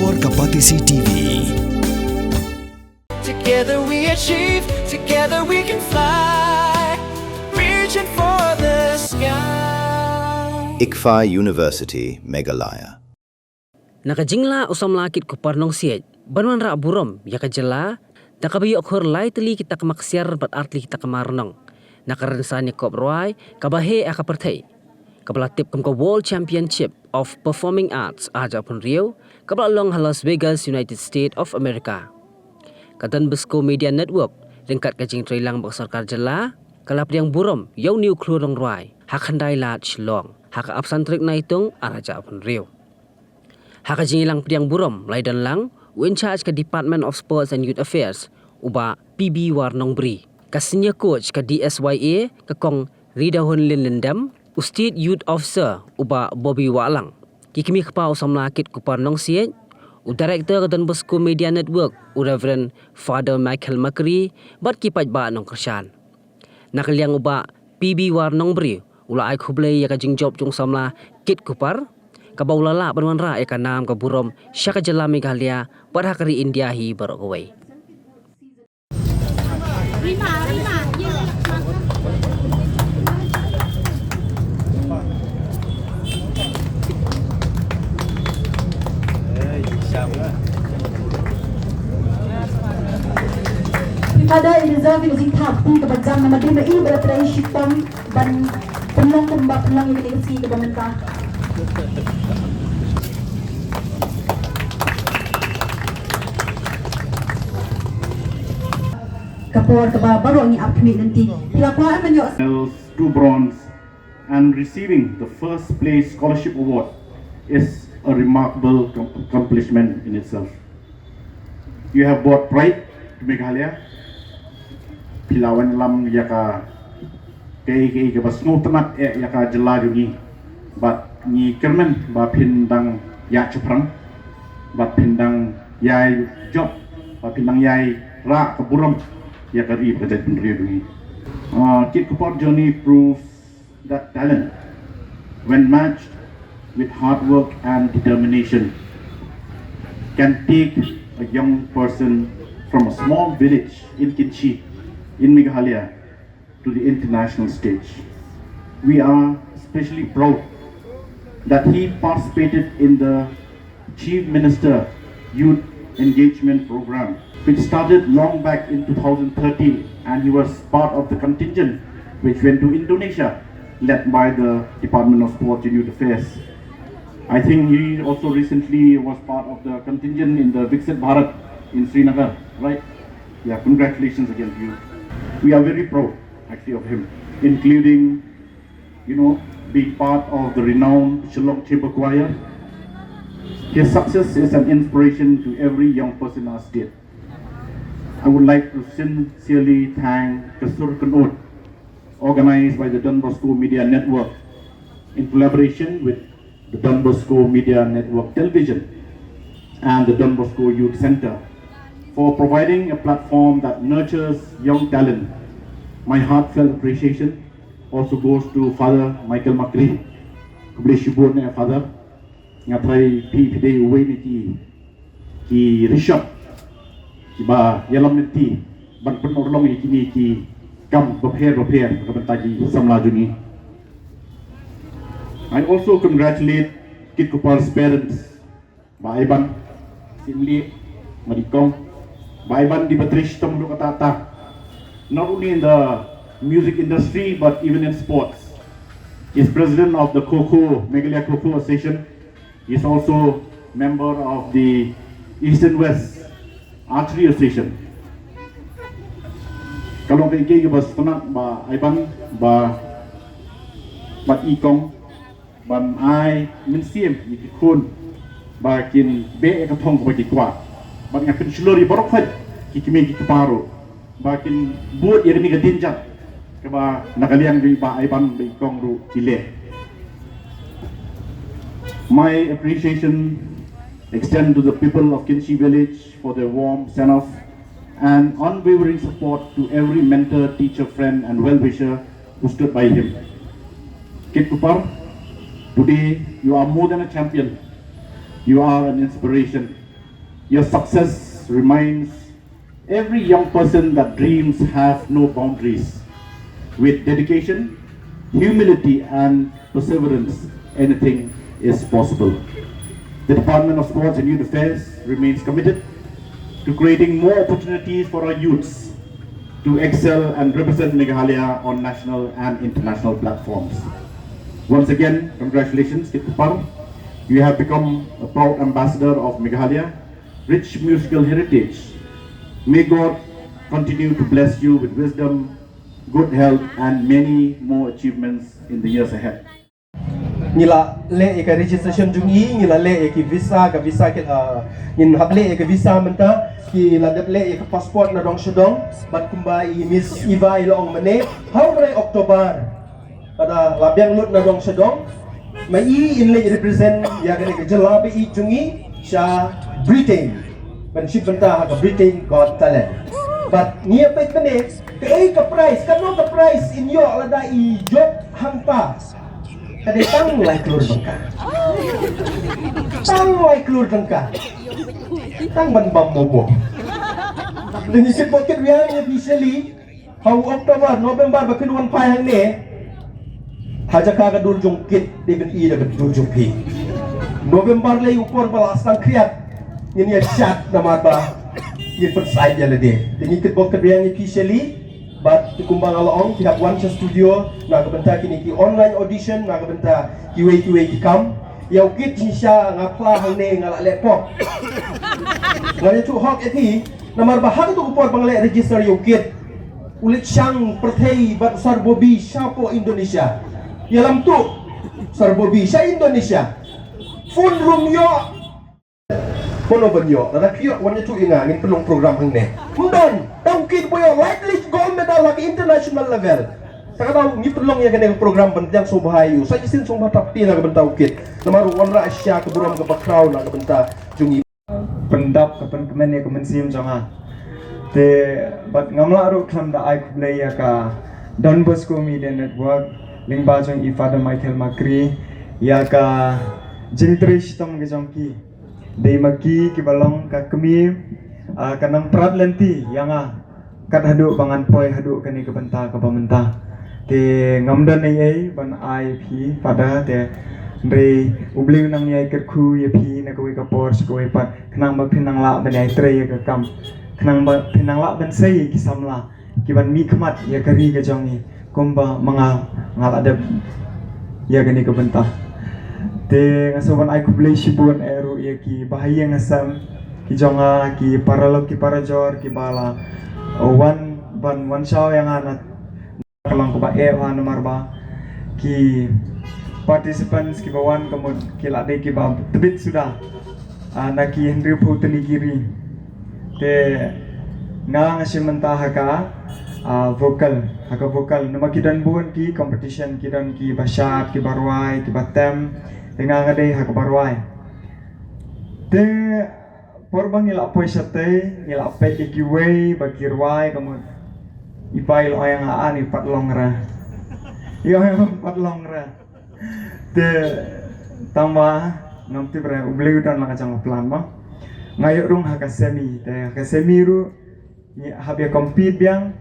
Kapor Kapatisi TV. Together we achieve, together we can fly, reaching for the sky. ICFA University, Meghalaya. Nakajingla usam lakit ko parnong siyaj, banwan ra burom, yakajala, nakabayo akhor lai tali kita kemaksiar bat artli kita kemarnong. Nakarensan ni kop roy, kabahe akapertai. Kabalatip kum ko World Championship of Performing Arts aja pun Rio, kabalong Las Vegas, United States of America. Katan Besko Media Network, ringkat kajing trailang baksarkar jela, kalap yang burom, yaw new klurong roy, hakandai lat shlong, haka absantrik na itong araja pun Rio. Haka jingilang priang burom, laidan lang, in charge ka Department of Sports and Youth Affairs, uba PB Warnong Bri. Kasinya coach ka DSYA, kakong Rida Honlin Lindam, Ustid Youth Officer, uba Bobby Walang. Kikimi kapa usam lakit kuparnong siyaj, u Director dan Besko Media Network, u Reverend Father Michael Makri, bat kipat ba nong kersan. Nakaliang uba PB Warnong Bri, ula ay kublay yaka jing job jong samla kit kupar, kabaulala banwanra eka nam kaburom syaka jala Meghalaya pada kari India hi barokaway. Ada reserve using tap di kebajang nama dia mai beratrai shipong dan pelang tembak pelang yang dilengsi ke pemerintah. Kapor keba baru ni update nanti. Pilakuan menyo 2 bronze and receiving the first place scholarship award is a remarkable accomplishment in itself. You have brought pride to Meghalaya. Pilawan lam yaka ke bas ngotanak yaka jela jungi bat ni kermen ba pindang ya ceprang bat pindang yai job bat pindang yai ra keburam yaka ri berjaya pendiri jungi. Kit Kapor journey proves that talent, when matched with hard work and determination, can take a young person from a small village in Kinchi in Meghalaya to the international stage. We are especially proud that he participated in the Chief Minister Youth Engagement Program, which started long back in 2013, and he was part of the contingent which went to Indonesia, led by the Department of Sports and Youth Affairs. I think he also recently was part of the contingent in the Viksit Bharat in Srinagar, right? Yeah, congratulations again to you. We are very proud actually of him, including, being part of the renowned Shillong Chamber Choir. His success is an inspiration to every young person in our state. I would like to sincerely thank Kasur Kanot, organized by the Don Bosco Media Network in collaboration with the Don Bosco Media Network Television and the Don Bosco Youth Center, for providing a platform that nurtures young talent. My heartfelt appreciation also goes to Father Michael Makri, bless you both, Father. Ngatai pide uwe niti ki rishap ki ba yalam niti ban penolong ikini ki kam bapher kabantagi samlajuni. I also congratulate Kit Kapor's parents, Ba Iban, Simli, Madikong, Ba Iban di Batrish Tamlu Katata, not only in the music industry but even in sports. He is president of the Meghalaya Kho Association. He is also member of the East and West Archery Association. Kalau ke bas tenak ba Iban ba bat ikong ban ai min siem ikun ba kin be ka thong ba ki kwa ba ngakin slori borok fat ki kimi ki paro ba kin buat yermi ka dinjat ka ba nakaliang di ba Iban ba ikong ru kile. My appreciation extend to the people of Kinchi village for their warm send-off and unwavering support to every mentor, teacher, friend and well-wisher who stood by him. Kit Kapor, today you are more than a champion. You are an inspiration Your success reminds every young person that dreams have no boundaries. With dedication, humility, and perseverance, anything is possible. The Department of Sports and Youth Affairs remains committed to creating more opportunities for our youths to excel and represent Meghalaya on national and international platforms. Once again, congratulations, Kit Kupar. You have become a proud ambassador of Meghalaya, rich musical heritage. May God continue to bless you with wisdom, good health, and many more achievements in the years ahead. Nila le eka registration jungi nila le eki visa ke nin hable eka visa menta ki la le eka passport na dong sedong bat kumba I Miss Eva ilong mane haure Oktober pada labiang lut na dong sedong mai in le represent ya gane ke jelabe I jungi sha Britain penship benta ha Britain Got Talent but nia pet mane ke ka prize kano ka prize in yo lada I job hampa kada tang lai keluar bangka tang lai keluar bangka tang ban bam momo dan isit poket wiang officially how October November bakin wan pai hang ne haja ka ga dur jongkit de ben I da dur jongpi November lay upor balas tang kriat yin ya chat na mata yin per side ya lede dan isit poket wiang officially but kumbang alaong pihak One Studio na kabenta kini ki online audition na kabenta kiwe ki kam yaw kit siya ngapla hang ne ngala laptop ngani tu hok eti namar bahag tu upor bangle register yaw kit ulit siyang perthei bat sarbobi siya Indonesia yalam tu sarbobi siya Indonesia full room yo Kono banyo, na nakiyot wanya tu inga ngin pelong program hang ne. Mundan, tau kid boyo likely gold medal lagi international level. Saka tau ni pelong ya kene program bentang so bahayu. Sa isin song tapi na bentau kid. Namaru wanra Asia ke buram ke background na benta jungi. Pendap ke kemen ya kemen sim jonga. Te bat ngamla ru klam da ai kublay ya ka Don Bosco Media Network lingba jong I Father Michael Makri ya ka Jintrish tom ke jongki. Dei maki ki balong ka kemi kanang prat lenti yang kat hadu bangan poi hadu kani ke benta ke pamenta te ngamdan ai ban ai phi pada te re ubling nang yai ket khu ye phi na ko ka por ko pat kanang ba pinang la ban ai tre ka kam kanang ba pinang la ban sei ki samla ki ban mi khmat ya kari ke jongi kumba manga ngal ada ya kani ke benta te ngasoban ai kublay shibun eru ya ki bahaya ngasam ki jonga ki paralog ki parajor ki bala one show yang anak kelang ko ba nomor ba ki participants ki bawan kemud ki lade ki ba tebit sudah anak ki Henry Putli Giri te ngang asim mentah ka vokal nama kidan buan ki competition kidan ki basyat ki barwai ki batem tengah ngadai hak barwai te porbang ngilak poi sate ngilak pe kiwe bakirwai kamu ipai lo yang aan ipat longra yo ipat longra te tambah ngamti bre ubli udan lang kacang plan ma ngayok rung hakasemi te hakasemi ru habia compete biang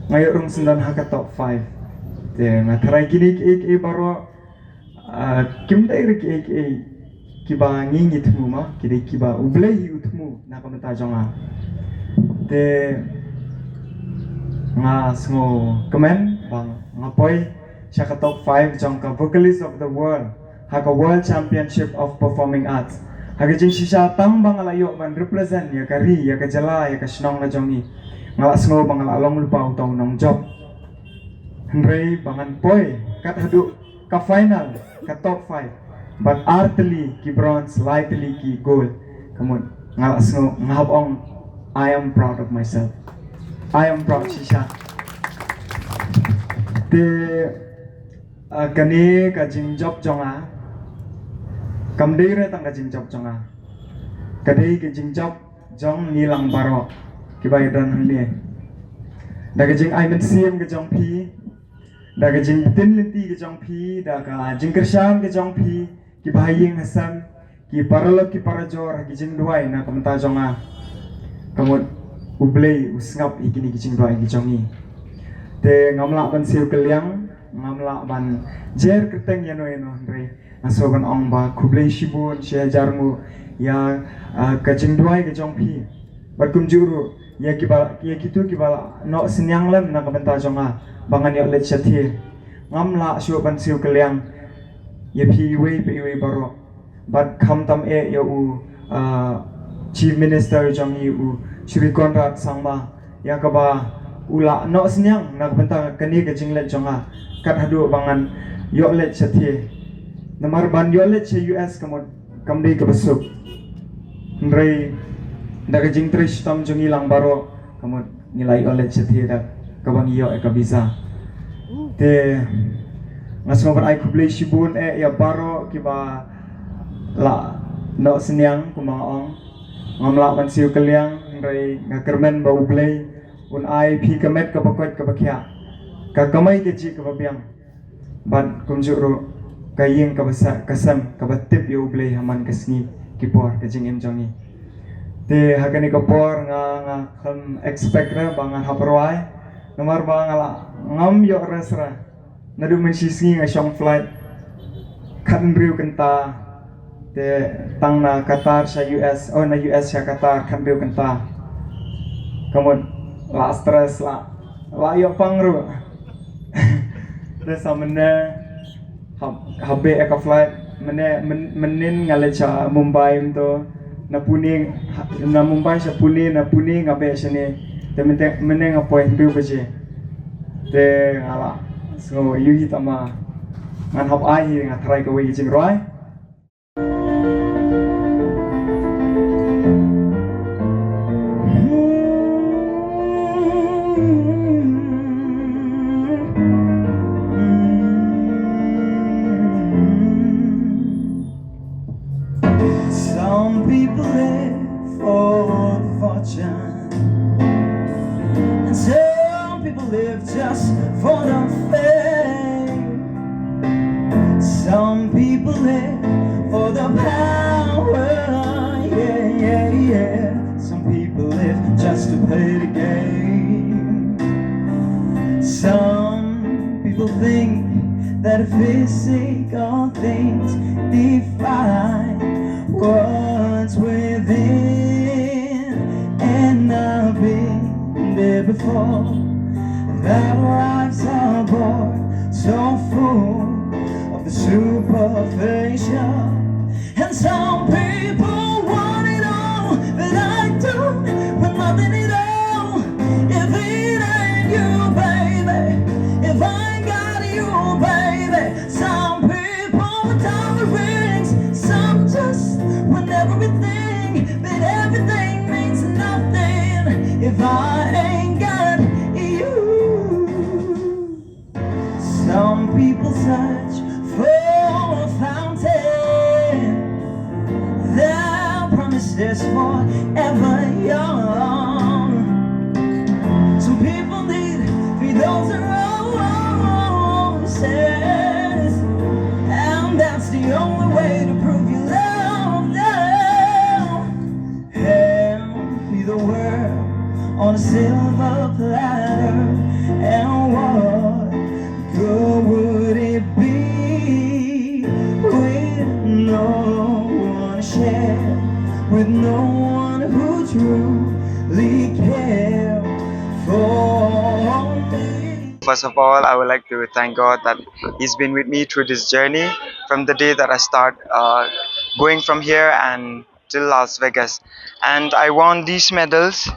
ngayok rung sendan haka top 5 te ngatarai kini ke baro kim dai ke kiba ngingi tmu ma kide kiba ublei utmu na kamata jonga te nga smo kemen bang ngapoi syaka top 5 jongka vocalist of the world haka world championship of performing arts haka jing sisa tang bang alayo man represent ya kari ya kajala ya kasnong na jongi ngala smo bang along lupa utong nong job henry bangan poi kat hadu ka final ka top 5 but artily ki bronze lightly ki gold kamun ngalas ngo ngabong I am proud of myself I am proud sisa te kani ka jing job jonga kamdire tang ka jing job jonga kadai ka jing job jong nilang baro ki baydan handi da ka jing I men sim ka jong pi da ka jing tin lenti ka jong pi da ka jing kersham ka jong pi ki bahayeng hasam ki para jor gijing duai na kamta jonga kamut ublei usngap igini gijing duai gijongi te ngamla ban siu kelyang ngamla ban jer keteng yano andre asogan ong ba kublei shibun she jarmu ya kajing duai gijong pi barkum juru ya kitu kibala no senyang lem na kamta jonga bangan yo let chathi ngamla shu ban siu kelyang ye pi wei baro but kam tam e yo u chief minister jong u Shri Konrad sangma ya kaba ula no senyang na benta kani ke jinglet jonga kat hadu bangan yo let chathi namar ban yo let che US kamdei ke besuk ndrei daga jing trish tam jongi lang baro kamut nilai yo let chathi da kabang yo e kabisa te ngasngobar ai kublei shibun e ya baro kiba la no senyang kumang ong ngamla ban siu kelyang ndrei ngakermen ba ublei un ai pi kamet ka bakot ka bakya ka kamai ke ji ka babiang ban kumjuru kayeng ka basa kasam ka batip yo ublei haman kasni kipor ka jing em jongi te hakani ka por nga kan expect ra bangan haprwai nomor bangala ngam yo resra nadu men sisngi nga shong flight kan riu kenta te tang na Qatar sa US na US sa Qatar kan riu kenta kamon la stress la yo pangru te samene habe eka flight menin ngale cha Mumbai to na Mumbai sa Pune ngabe sini te mene ngapoy riu baje te ngala so yuhi tama ngan hop ai nga try ka wei jing roi Some people live for fortune, and some people live just for the fame. Some people live for the power, yeah. Some people live just to play the game. Some people think that physical things define what's within, and I've been there before. That lives are bored, so full of the superficial, and some people want it all, but I don't want nothing at all. If it ain't you, baby, if I ain't got you, baby. Some people with diamond rings, some just want everything, but everything means nothing if I ain't got you. Some people search for a fountain, their promise is forever young. Some people need 3,000 roses, and that's the only way to prove you love them. Hand me the world on a silver platter, and what good would it be with no one to share, with no one who truly cared for me? First of all, I would like to thank God that He's been with me through this journey from the day that I start going from here and till Las Vegas. And I won these medals.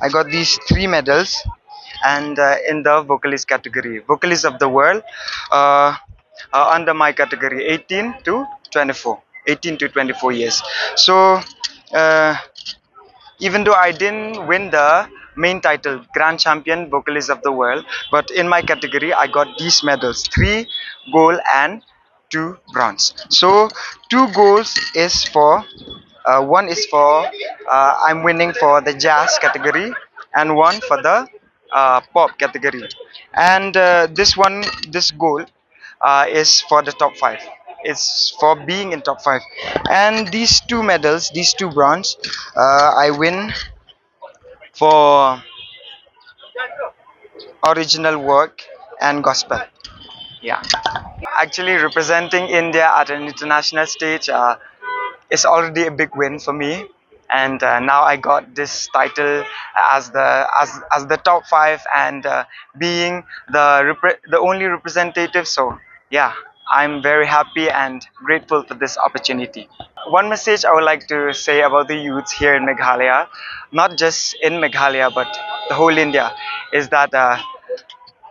I got these 3 medals, and in the vocalist category, vocalist of the world, under my category 18 to 24 years. So even though I didn't win the main title, Grand Champion Vocalist of the World, but in my category I got these medals, 3 gold and 2 bronze. So 2 golds is for one is for I'm winning for the jazz category, and one for the pop category, and this gold is for the top 5. it's for being in top 5. And these 2 medals, these 2 bronze, I win for original work and gospel. Yeah, actually representing India at an international stage is already a big win for me, and now I got this title as the top 5 and being the only representative. So yeah, I'm very happy and grateful for this opportunity. One message I would like to say about the youths here in Meghalaya, not just in Meghalaya but the whole India, is that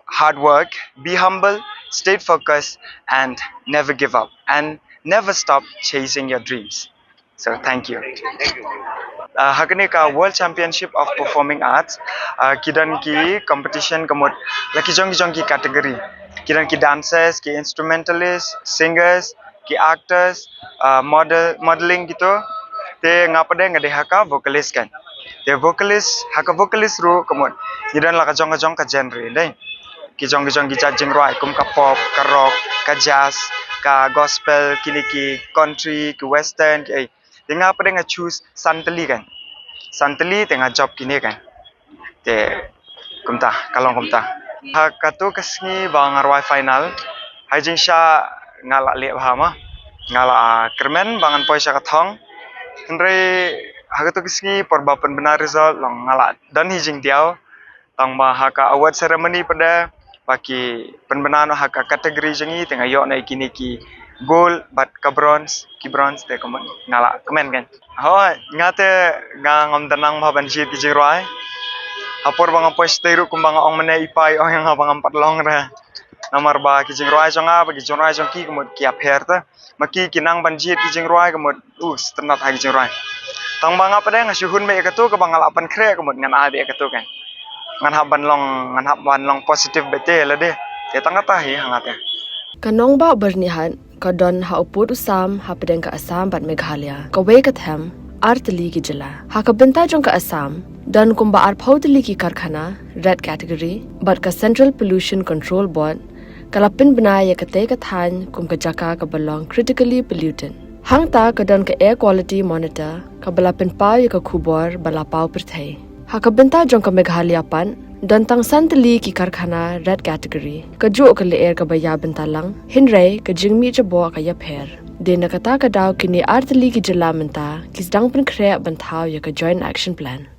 hard work, be humble, stay focused, and never give up, and never stop chasing your dreams. So thank you. Hakani ka World Championship of Performing Arts, kidan ki competition kamut laki jong ki category. Kidan ki dancers, ki instrumentalists, singers, ki actors, modeling gitu. Te ngapade ngade haka vocalist kan. Te vocalist haka vocalist ru kamut. Kidan la ka jong ka genre dai. Ki jong ki judging roi kum ka pop, ka rock, ka jazz, ka gospel, kini ki country, ki western, ki tengah apa dengan choose santali kan. Santali tengah job kini kan. Te kumta, kalong kumta. Ha katu kesni bang arwai final. Hajing sya ngalak lek bahama. Ngalak kermen bangan poi sya kathong. Henry ha katu kesni perbapan benar result long ngalak dan hijing diau. Tang ma haka award ceremony pada baki penbenar haka kategori jengi tengah yok naik kini ki gold but ka bronze te kamu ngala kemen kan ho ngate ngam tenang ma ban jit ki jingrai hapor bang apa steru kumbang ong mene ipai ong yang bang empat long ra nomor ba ki jingrai jonga bagi jingrai jong ki kamu ki apher ta maki kinang ban jit ki jingrai kamu sternat ha ki jingrai tang bang apa deh ngasuhun me ka tu ka bang ngala pan kre kamu ngan ade ka tu kan ngan hab ban long positif bete la deh ya tang kata hi hangate Kanong ba bernihan kadon ha uput usam ha pedeng ka Assam bat Meghalaya ka we ka them artli ki jila ha ka benta jong ka Assam dan kumba ar phautli ki karkhana red category bat ka Central Pollution Control Board kalapin banaya ka te ka than kum ka jaka ka belong critically pollutant hangta kadon ka air quality monitor ka balapin pau ya ka khubor balapau perthai ha ka benta jong ka Meghalaya pan dan tang santali ki karkhana red category ka jo ka le air ka baya bentalang hinrai ka jingmi jabo ka ya pher de na kata ka daw kini artli ki jila menta ki dang pen khre banthaw ya ka joint action plan